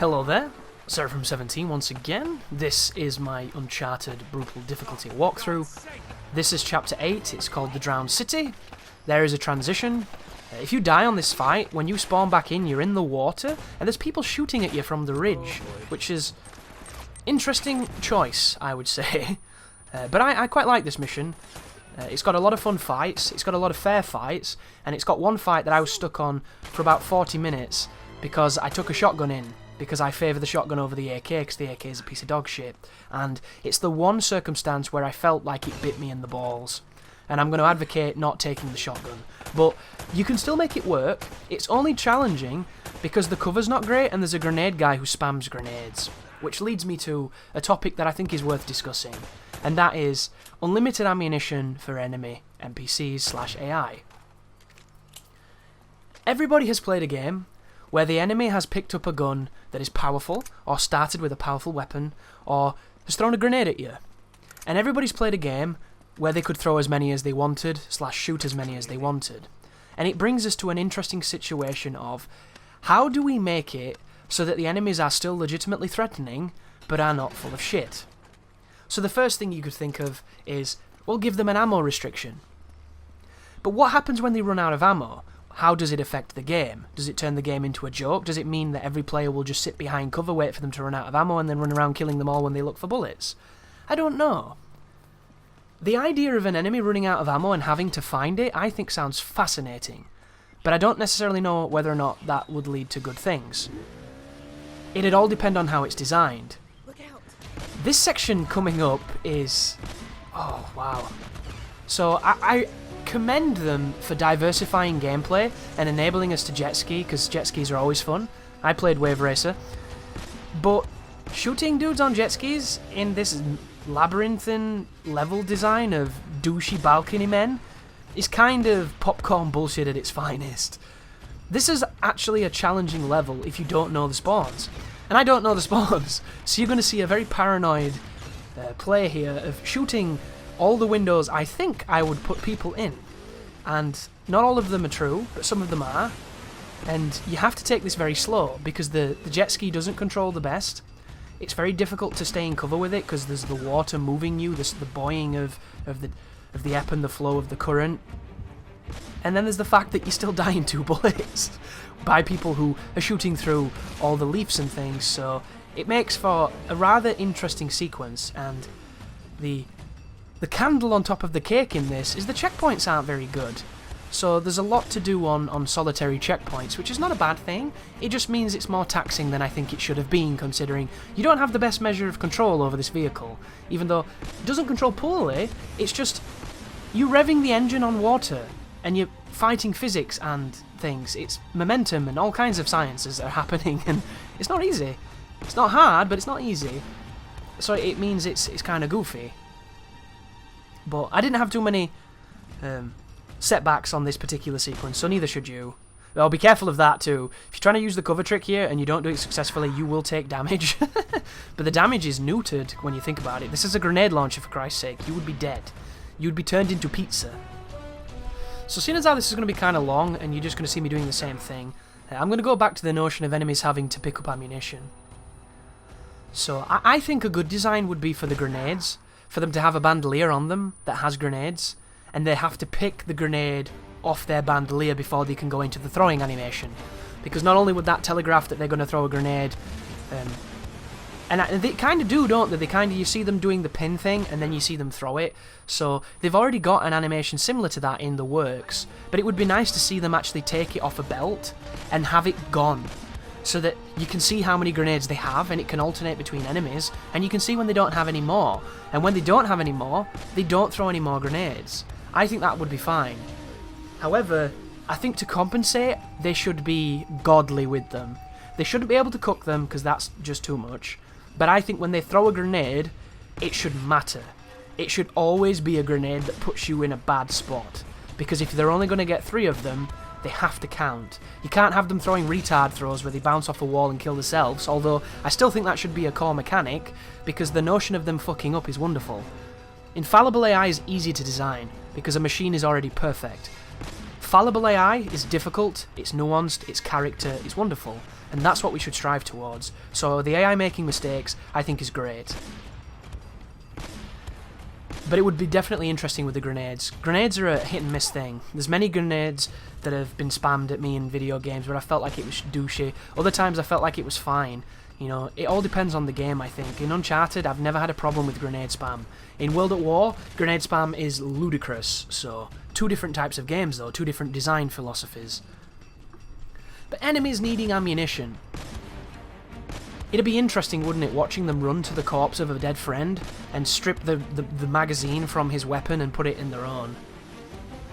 Hello there, Seraphim17 once again. This is my Uncharted Brutal Difficulty walkthrough. This is Chapter 8, it's called The Drowned City. There is a transition. If you die on this fight, when you spawn back in, you're in the water, and there's people shooting at you from the ridge, which is interesting choice, I would say. But I quite like this mission. It's got a lot of fun fights, it's got a lot of fair fights, and it's got one fight that I was stuck on for about 40 minutes because I took a shotgun in. Because I favour the shotgun over the AK, because the AK is a piece of dog shit. And it's the one circumstance where I felt like it bit me in the balls. And I'm going to advocate not taking the shotgun. But you can still make it work. It's only challenging because the cover's not great and there's a grenade guy who spams grenades. Which leads me to a topic that I think is worth discussing. And that is unlimited ammunition for enemy NPCs/AI. Everybody has played a game where the enemy has picked up a gun that is powerful, or started with a powerful weapon, or has thrown a grenade at you. And everybody's played a game where they could throw as many as they wanted, /shoot as many as they wanted. And it brings us to an interesting situation of, how do we make it so that the enemies are still legitimately threatening, but are not full of shit? So the first thing you could think of is, we'll give them an ammo restriction. But what happens when they run out of ammo? How does it affect the game? Does it turn the game into a joke? Does it mean that every player will just sit behind cover, wait for them to run out of ammo, and then run around killing them all when they look for bullets? I don't know. The idea of an enemy running out of ammo and having to find it, I think sounds fascinating. But I don't necessarily know whether or not that would lead to good things. It'd all depend on how it's designed. This section coming up is... oh, wow. So, I commend them for diversifying gameplay and enabling us to jet ski, because jet skis are always fun. I played Wave Racer. But shooting dudes on jet skis in this labyrinthine level design of douchey balcony men is kind of popcorn bullshit at its finest. This is actually a challenging level if you don't know the spawns. And I don't know the spawns, so you're going to see a very paranoid play here of shooting all the windows I think I would put people in. And not all of them are true, but some of them are. And you have to take this very slow, because the jet ski doesn't control the best. It's very difficult to stay in cover with it, because there's the water moving you, there's the buoying of the ebb and the flow of the current. And then there's the fact that you still die in 2 bullets by people who are shooting through all the leaves and things, so it makes for a rather interesting sequence. And the candle on top of the cake in this is the checkpoints aren't very good. So there's a lot to do on solitary checkpoints, which is not a bad thing. It just means it's more taxing than I think it should have been, considering you don't have the best measure of control over this vehicle. Even though it doesn't control poorly, it's just you revving the engine on water, and you're fighting physics and things. It's momentum and all kinds of sciences that are happening, and it's not easy. It's not hard, but it's not easy. So it means it's kind of goofy. But I didn't have too many setbacks on this particular sequence, so neither should you. Well, be careful of that too. If you're trying to use the cover trick here and you don't do it successfully, you will take damage. But the damage is neutered when you think about it. This is a grenade launcher, for Christ's sake. You would be dead. You would be turned into pizza. So seeing as how this is going to be kind of long and you're just going to see me doing the same thing, I'm going to go back to the notion of enemies having to pick up ammunition. So I think a good design would be for the grenades, for them to have a bandolier on them that has grenades, and they have to pick the grenade off their bandolier before they can go into the throwing animation. Because not only would that telegraph that they're going to throw a grenade, and they kind of do, don't they? You see them doing the pin thing, and then you see them throw it. So they've already got an animation similar to that in the works, but it would be nice to see them actually take it off a belt and have it gone, so that you can see how many grenades they have, and it can alternate between enemies, and you can see when they don't have any more. And when they don't have any more, they don't throw any more grenades. I think that would be fine. However, I think to compensate, they should be godly with them. They shouldn't be able to cook them, because that's just too much. But I think when they throw a grenade, it should matter. It should always be a grenade that puts you in a bad spot. Because if they're only going to get 3 of them, they have to count. You can't have them throwing retard throws where they bounce off a wall and kill themselves, although I still think that should be a core mechanic, because the notion of them fucking up is wonderful. Infallible AI is easy to design, because a machine is already perfect. fallible AI is difficult, it's nuanced, it's character, it's wonderful, and that's what we should strive towards. So the AI making mistakes, I think, is great. But it would be definitely interesting with the grenades. Grenades are a hit and miss thing. There's many grenades that have been spammed at me in video games where I felt like it was douchey. Other times I felt like it was fine. You know, it all depends on the game, I think. In Uncharted, I've never had a problem with grenade spam. In World at War, grenade spam is ludicrous. So, two different types of games though, two different design philosophies. But enemies needing ammunition. It'd be interesting, wouldn't it, watching them run to the corpse of a dead friend and strip the magazine from his weapon and put it in their own.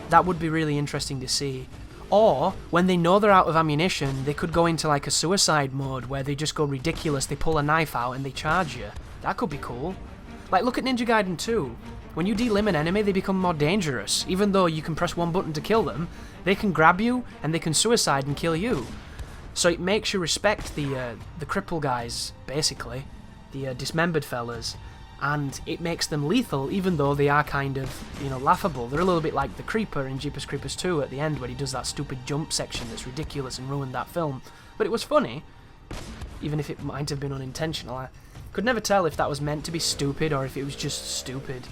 That would be really interesting to see. Or, when they know they're out of ammunition, they could go into like a suicide mode where they just go ridiculous, they pull a knife out and they charge you. That could be cool. Like, look at Ninja Gaiden 2. When you delim an enemy, they become more dangerous. Even though you can press one button to kill them, they can grab you and they can suicide and kill you. So it makes you respect the cripple guys, basically, the dismembered fellas, and it makes them lethal, even though they are kind of, you know, laughable. They're a little bit like the Creeper in Jeepers Creepers 2 at the end, where he does that stupid jump section that's ridiculous and ruined that film. But it was funny, even if it might have been unintentional. I could never tell if that was meant to be stupid or if it was just stupid.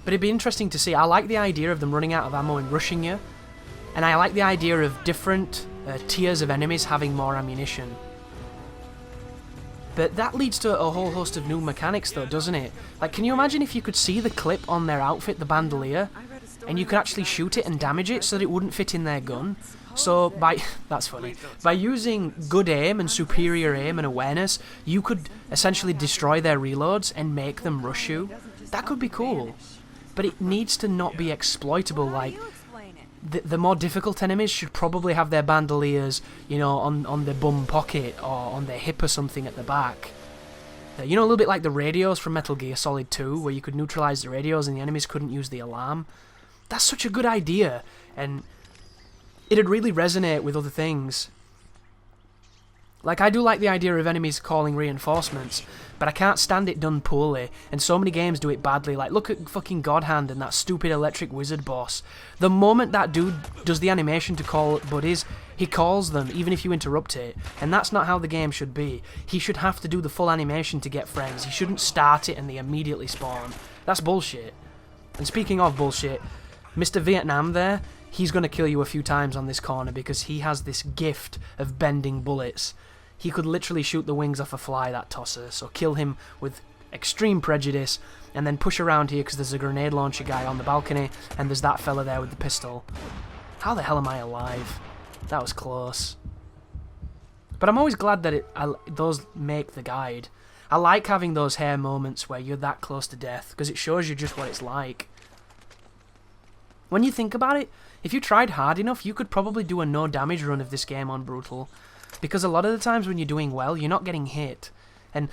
But it'd be interesting to see. I like the idea of them running out of ammo and rushing you. And I like the idea of different tiers of enemies having more ammunition. But that leads to a whole host of new mechanics though, doesn't it? Like, can you imagine if you could see the clip on their outfit, the bandolier, and you could actually shoot it and damage it so that it wouldn't fit in their gun? So that's funny. By using good aim and superior aim and awareness, you could essentially destroy their reloads and make them rush you. That could be cool. But it needs to not be exploitable. Like, the more difficult enemies should probably have their bandoliers, you know, on their bum pocket or on their hip or something at the back. You know, a little bit like the radios from Metal Gear Solid 2, where you could neutralise the radios and the enemies couldn't use the alarm. That's such a good idea, and it'd really resonate with other things. Like, I do like the idea of enemies calling reinforcements, but I can't stand it done poorly, and so many games do it badly. Like, look at fucking God Hand and that stupid electric wizard boss. The moment that dude does the animation to call buddies, he calls them, even if you interrupt it, and that's not how the game should be. He should have to do the full animation to get friends. He shouldn't start it and they immediately spawn. That's bullshit. And speaking of bullshit, Mr. Vietnam there, he's going to kill you a few times on this corner because he has this gift of bending bullets. He could literally shoot the wings off a fly, that tosser, so kill him with extreme prejudice, and then push around here because there's a grenade launcher guy on the balcony, and there's that fella there with the pistol. How the hell am I alive? That was close. But I'm always glad that those make the guide. I like having those hair moments where you're that close to death, because it shows you just what it's like. When you think about it, if you tried hard enough, you could probably do a no damage run of this game on Brutal. Because a lot of the times when you're doing well, you're not getting hit. And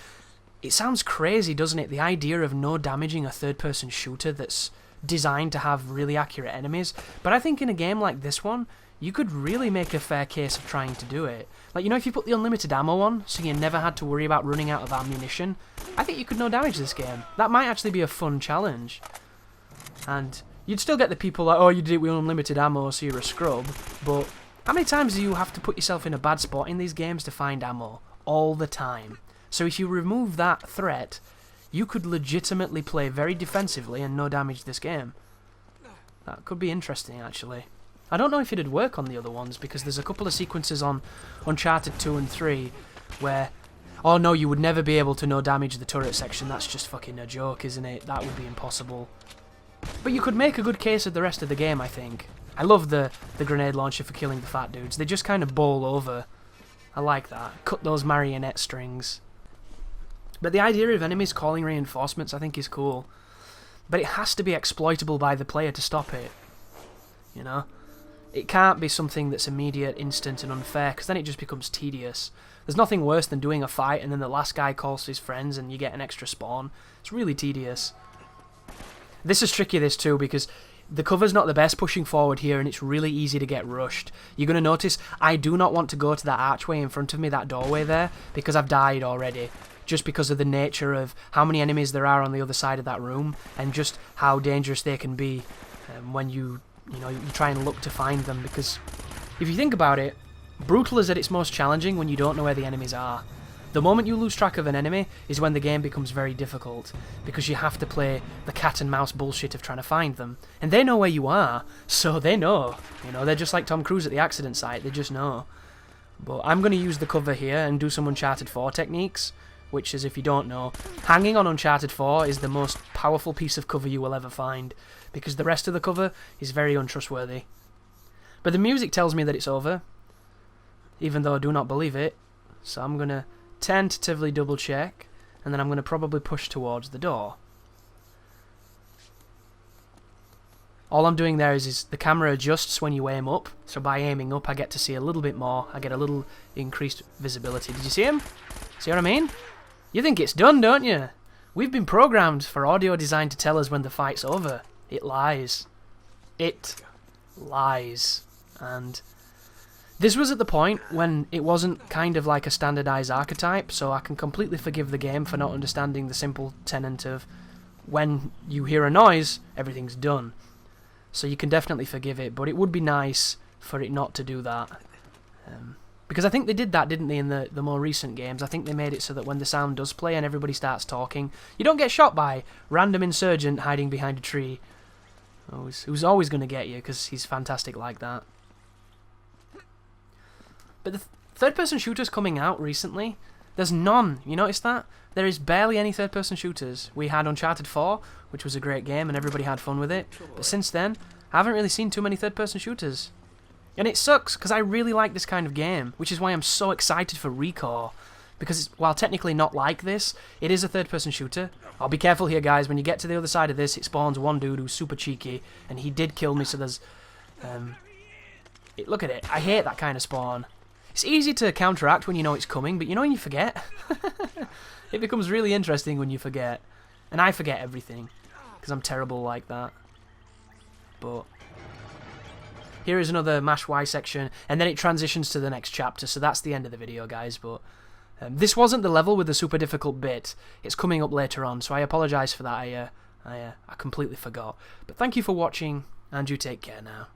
it sounds crazy, doesn't it? The idea of no damaging a third-person shooter that's designed to have really accurate enemies. But I think in a game like this one, you could really make a fair case of trying to do it. Like, you know, if you put the unlimited ammo on, so you never had to worry about running out of ammunition, I think you could no damage this game. That might actually be a fun challenge. And you'd still get the people like, oh, you did it with unlimited ammo, so you're a scrub. But how many times do you have to put yourself in a bad spot in these games to find ammo? All the time. So if you remove that threat, you could legitimately play very defensively and no damage this game. That could be interesting, actually. I don't know if it'd work on the other ones, because there's a couple of sequences on Uncharted 2 and 3 where, oh no, you would never be able to no damage the turret section. That's just fucking a joke, isn't it? That would be impossible. But you could make a good case of the rest of the game, I think. I love the grenade launcher for killing the fat dudes. They just kind of bowl over. I like that. Cut those marionette strings. But the idea of enemies calling reinforcements I think is cool. But it has to be exploitable by the player to stop it. You know? It can't be something that's immediate, instant and unfair, because then it just becomes tedious. There's nothing worse than doing a fight and then the last guy calls to his friends and you get an extra spawn. It's really tedious. This is tricky, this too, because the cover's not the best pushing forward here, and it's really easy to get rushed. You're going to notice I do not want to go to that archway in front of me, that doorway there, because I've died already. Just because of the nature of how many enemies there are on the other side of that room, and just how dangerous they can be when you you know, you try and look to find them, because if you think about it, Brutal is at its most challenging when you don't know where the enemies are. The moment you lose track of an enemy is when the game becomes very difficult, because you have to play the cat and mouse bullshit of trying to find them. And they know where you are, so they know. You know, they're just like Tom Cruise at the accident site, they just know. But I'm going to use the cover here and do some Uncharted 4 techniques, which is, if you don't know, hanging on Uncharted 4 is the most powerful piece of cover you will ever find, because the rest of the cover is very untrustworthy. But the music tells me that it's over, even though I do not believe it, so I'm going to tentatively double check, and then I'm going to probably push towards the door. All I'm doing there is the camera adjusts when you aim up, so by aiming up I get to see a little bit more, I get a little increased visibility. Did you see him? See what I mean? You think it's done, don't you? We've been programmed for audio design to tell us when the fight's over. It lies. It lies. And this was at the point when it wasn't kind of like a standardized archetype, so I can completely forgive the game for not understanding the simple tenet of when you hear a noise, everything's done. So you can definitely forgive it, but it would be nice for it not to do that. Because I think they did that, didn't they, in the more recent games? I think they made it so that when the sound does play and everybody starts talking, you don't get shot by random insurgent hiding behind a tree. Who's always going to get you, because he's fantastic like that. But the third-person shooters coming out recently, there's none. You notice that? There is barely any third-person shooters. We had Uncharted 4, which was a great game, and everybody had fun with it. But since then, I haven't really seen too many third-person shooters. And it sucks, because I really like this kind of game, which is why I'm so excited for ReCore. Because while technically not like this, it is a third-person shooter. I'll be careful here, guys. When you get to the other side of this, it spawns one dude who's super cheeky, and he did kill me, so there's... look at it. I hate that kind of spawn. It's easy to counteract when you know it's coming, but you know when you forget? It becomes really interesting when you forget. And I forget everything, because I'm terrible like that. But here is another Mash Y section, and then it transitions to the next chapter, so that's the end of the video, guys. But this wasn't the level with the super difficult bit. It's coming up later on, so I apologise for that. I completely forgot. But thank you for watching, and you take care now.